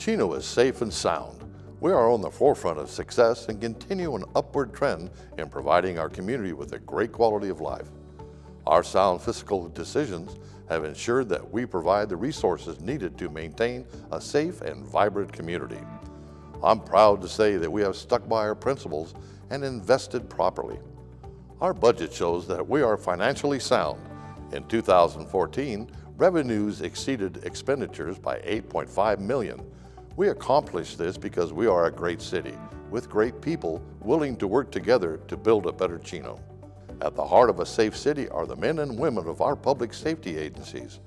Chino is safe and sound. We are on the forefront of success and continue an upward trend in providing our community with a great quality of life. Our sound fiscal decisions have ensured that we provide the resources needed to maintain a safe and vibrant community. I'm proud to say that we have stuck by our principles and invested properly. Our budget shows that we are financially sound. In 2014, revenues exceeded expenditures by $8.5 million. We accomplished this because we are a great city with great people willing to work together to build a better Chino. At the heart of a safe city are the men and women of our public safety agencies,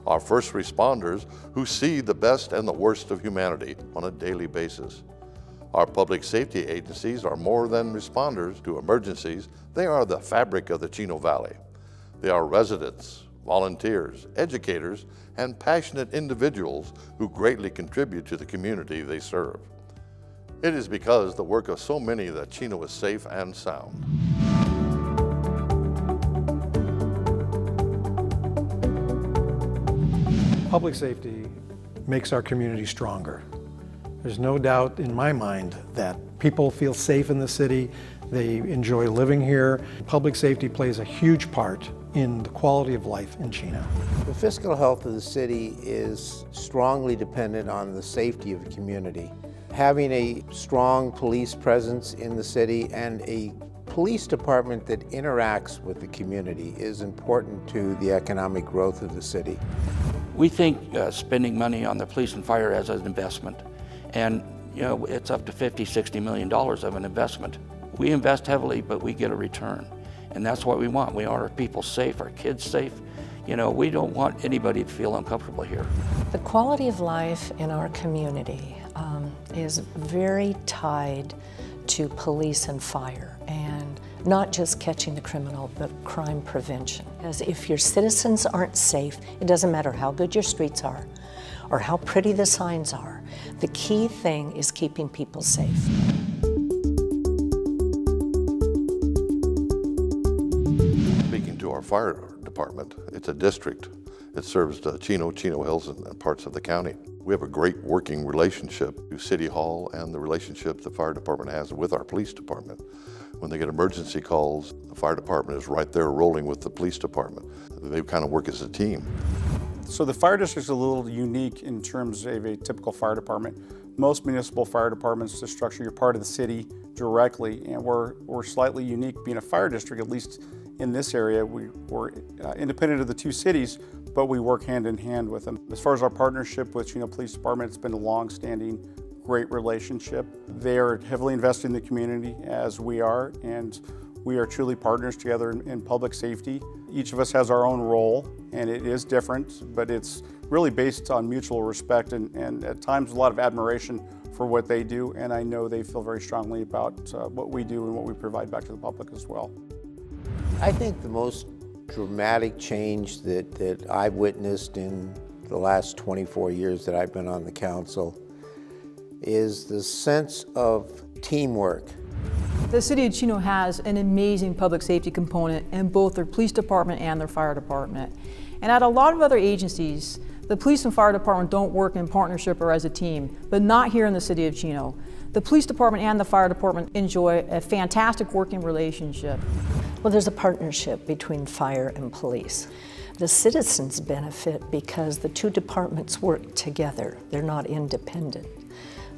our first responders who see the best and the worst of humanity on a daily basis. Our public safety agencies are more than responders to emergencies. They are the fabric of the Chino Valley. They are residents, volunteers, educators, and passionate individuals who greatly contribute to the community they serve. It is because the work of so many that Chino is safe and sound. Public safety makes our community stronger. There's no doubt in my mind that people feel safe in the city, they enjoy living here. Public safety plays a huge part in the quality of life in Chino. The fiscal health of the city is strongly dependent on the safety of the community. Having a strong police presence in the city and a police department that interacts with the community is important to the economic growth of the city. We think spending money on the police and fire as an investment, and it's up to $50–60 million of an investment. We invest heavily, but we get a return. And that's what we want. We want our people safe, our kids safe. We don't want anybody to feel uncomfortable here. The quality of life in our community is very tied to police and fire, and not just catching the criminal, but crime prevention. As if your citizens aren't safe, it doesn't matter how good your streets are or how pretty the signs are. The key thing is keeping people safe. Speaking to our fire department, it's a district. It serves Chino Hills, and parts of the county. We have a great working relationship to City Hall and the relationship the fire department has with our police department. When they get emergency calls, the fire department is right there rolling with the police department. They kind of work as a team. So the fire district is a little unique in terms of a typical fire department. Most municipal fire departments, the structure, you're part of the city directly, and we're slightly unique being a fire district, at least in this area. We're independent of the two cities, but we work hand in hand with them. As far as our partnership with Chino Police Department, it's been a long-standing, great relationship. They are heavily invested in the community as we are, and we are truly partners together in public safety. Each of us has our own role, and it is different, but it's really based on mutual respect and at times a lot of admiration for what they do, and I know they feel very strongly about what we do and what we provide back to the public as well. I think the most dramatic change that I've witnessed in the last 24 years that I've been on the council is the sense of teamwork. The City of Chino has an amazing public safety component in both their police department and their fire department. And at a lot of other agencies, the police and fire department don't work in partnership or as a team, but not here in the City of Chino. The police department and the fire department enjoy a fantastic working relationship. Well, there's a partnership between fire and police. The citizens benefit because the two departments work together. They're not independent.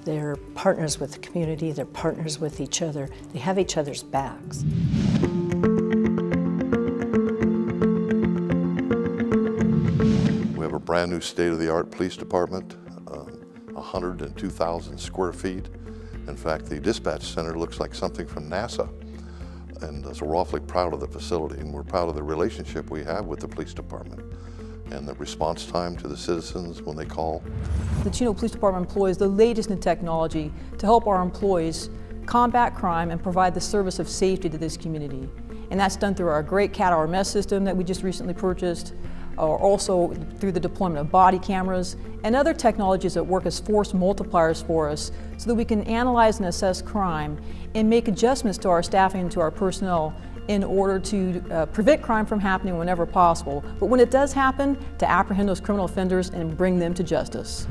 They're partners with the community, they're partners with each other. They have each other's backs. We have a brand new state-of-the-art police department, 102,000 square feet. In fact, the dispatch center looks like something from NASA. And so we're awfully proud of the facility, and we're proud of the relationship we have with the police department and the response time to the citizens when they call. The Chino Police Department employs the latest in technology to help our employees combat crime and provide the service of safety to this community. And that's done through our great cat RMS system that we just recently purchased, or also through the deployment of body cameras and other technologies that work as force multipliers for us so that we can analyze and assess crime and make adjustments to our staffing and to our personnel in order to prevent crime from happening whenever possible. But when it does happen, to apprehend those criminal offenders and bring them to justice.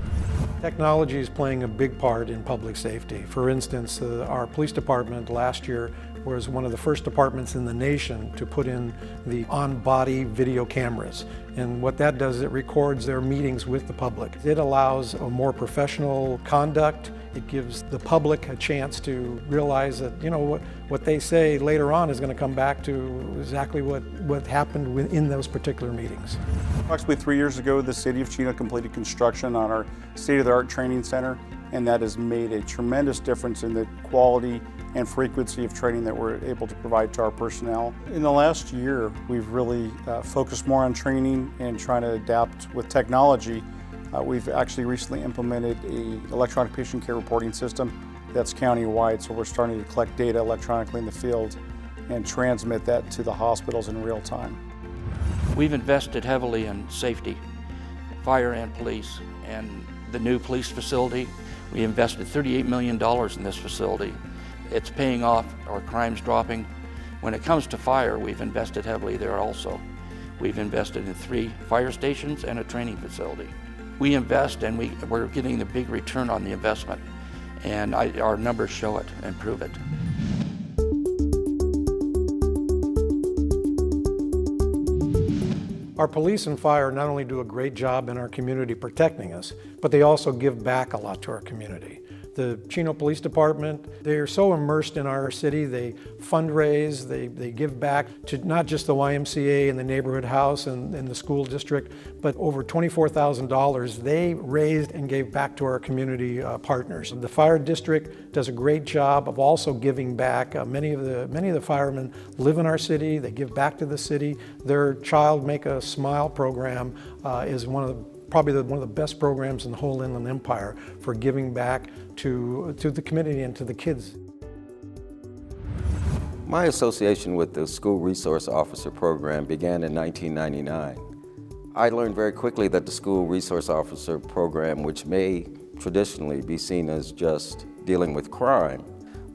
Technology is playing a big part in public safety. For instance, our police department last year was one of the first departments in the nation to put in the on-body video cameras. And what that does is it records their meetings with the public. It allows a more professional conduct. It gives the public a chance to realize that, what they say later on is going to come back to exactly what happened in those particular meetings. Approximately 3 years ago, the City of Chino completed construction on our state-of-the-art training center, and that has made a tremendous difference in the quality and frequency of training that we're able to provide to our personnel. In the last year, we've really focused more on training and trying to adapt with technology. We've actually recently implemented an electronic patient care reporting system that's county-wide, so we're starting to collect data electronically in the field and transmit that to the hospitals in real time. We've invested heavily in safety, fire and police, and the new police facility. We invested $38 million in this facility. It's paying off, our crime's dropping. When it comes to fire, we've invested heavily there also. We've invested in 3 fire stations and a training facility. We invest and we're getting the big return on the investment, and our numbers show it and prove it. Our police and fire not only do a great job in our community protecting us, but they also give back a lot to our community. The Chino Police Department, they are so immersed in our city, they fundraise, they give back to not just the YMCA and the neighborhood house and the school district, but over $24,000 they raised and gave back to our community partners. The fire district does a great job of also giving back. Many of the firemen live in our city, they give back to the city. Their Child Make a Smile program is probably one of the best programs in the whole Inland Empire for giving back to the community and to the kids. My association with the School Resource Officer program began in 1999. I learned very quickly that the School Resource Officer program, which may traditionally be seen as just dealing with crime,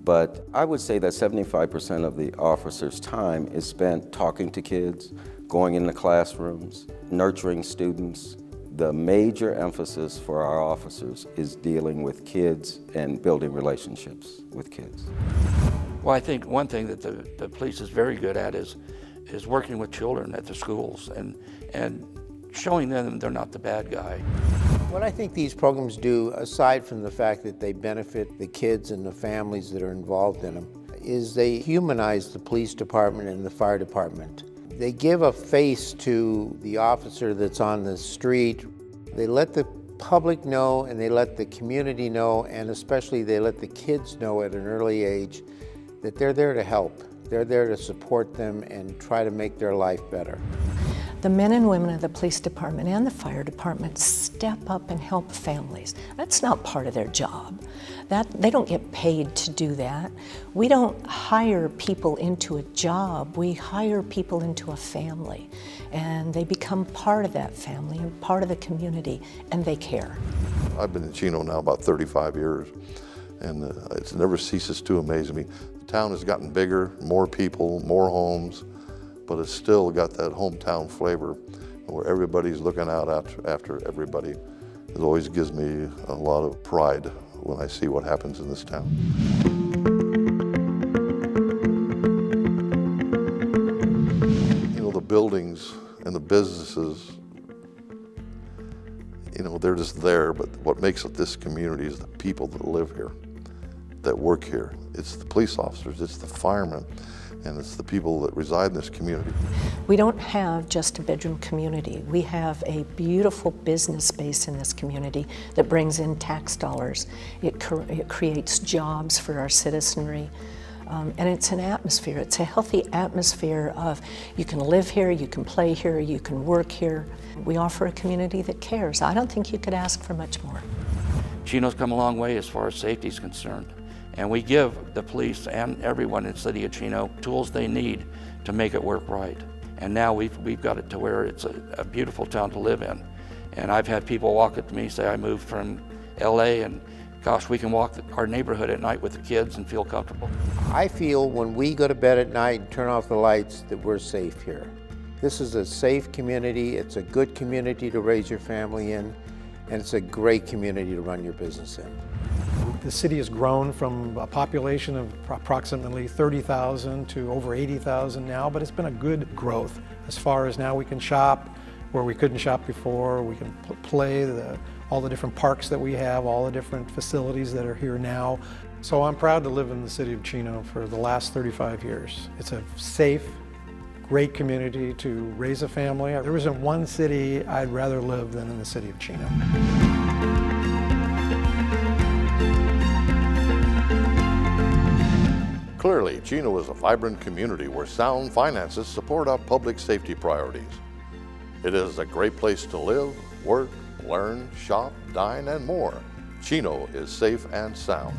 but I would say that 75% of the officers' time is spent talking to kids, going into classrooms, nurturing students. The major emphasis for our officers is dealing with kids and building relationships with kids. Well, I think one thing that the police is very good at is working with children at the schools and showing them they're not the bad guy. What I think these programs do, aside from the fact that they benefit the kids and the families that are involved in them, is they humanize the police department and the fire department. They give a face to the officer that's on the street. They let the public know, and they let the community know, and especially they let the kids know at an early age that they're there to help. They're there to support them and try to make their life better. The men and women of the police department and the fire department step up and help families. That's not part of their job. They don't get paid to do that. We don't hire people into a job. We hire people into a family, and they become part of that family and part of the community, and they care. I've been in Chino now about 35 years, and it never ceases to amaze me. The town has gotten bigger, more people, more homes, but it's still got that hometown flavor where everybody's looking out after everybody. It always gives me a lot of pride when I see what happens in this town. The buildings and the businesses, they're just there, but what makes it this community is the people that live here, that work here. It's the police officers, it's the firemen, and it's the people that reside in this community. We don't have just a bedroom community. We have a beautiful business space in this community that brings in tax dollars. It creates jobs for our citizenry. And it's an atmosphere. It's a healthy atmosphere of you can live here, you can play here, you can work here. We offer a community that cares. I don't think you could ask for much more. Chino's come a long way as far as safety is concerned. And we give the police and everyone in the city of Chino tools they need to make it work right. And now we've got it to where it's a beautiful town to live in. And I've had people walk up to me and say, I moved from LA and gosh, we can walk our neighborhood at night with the kids and feel comfortable. I feel when we go to bed at night and turn off the lights that we're safe here. This is a safe community. It's a good community to raise your family in. and it's a great community to run your business in. The city has grown from a population of approximately 30,000 to over 80,000 now, but it's been a good growth as far as now we can shop where we couldn't shop before. We can play all the different parks that we have, all the different facilities that are here now. So I'm proud to live in the city of Chino for the last 35 years. It's a safe, great community to raise a family. There isn't one city I'd rather live than in the city of Chino. Clearly, Chino is a vibrant community where sound finances support our public safety priorities. It is a great place to live, work, learn, shop, dine, and more. Chino is safe and sound.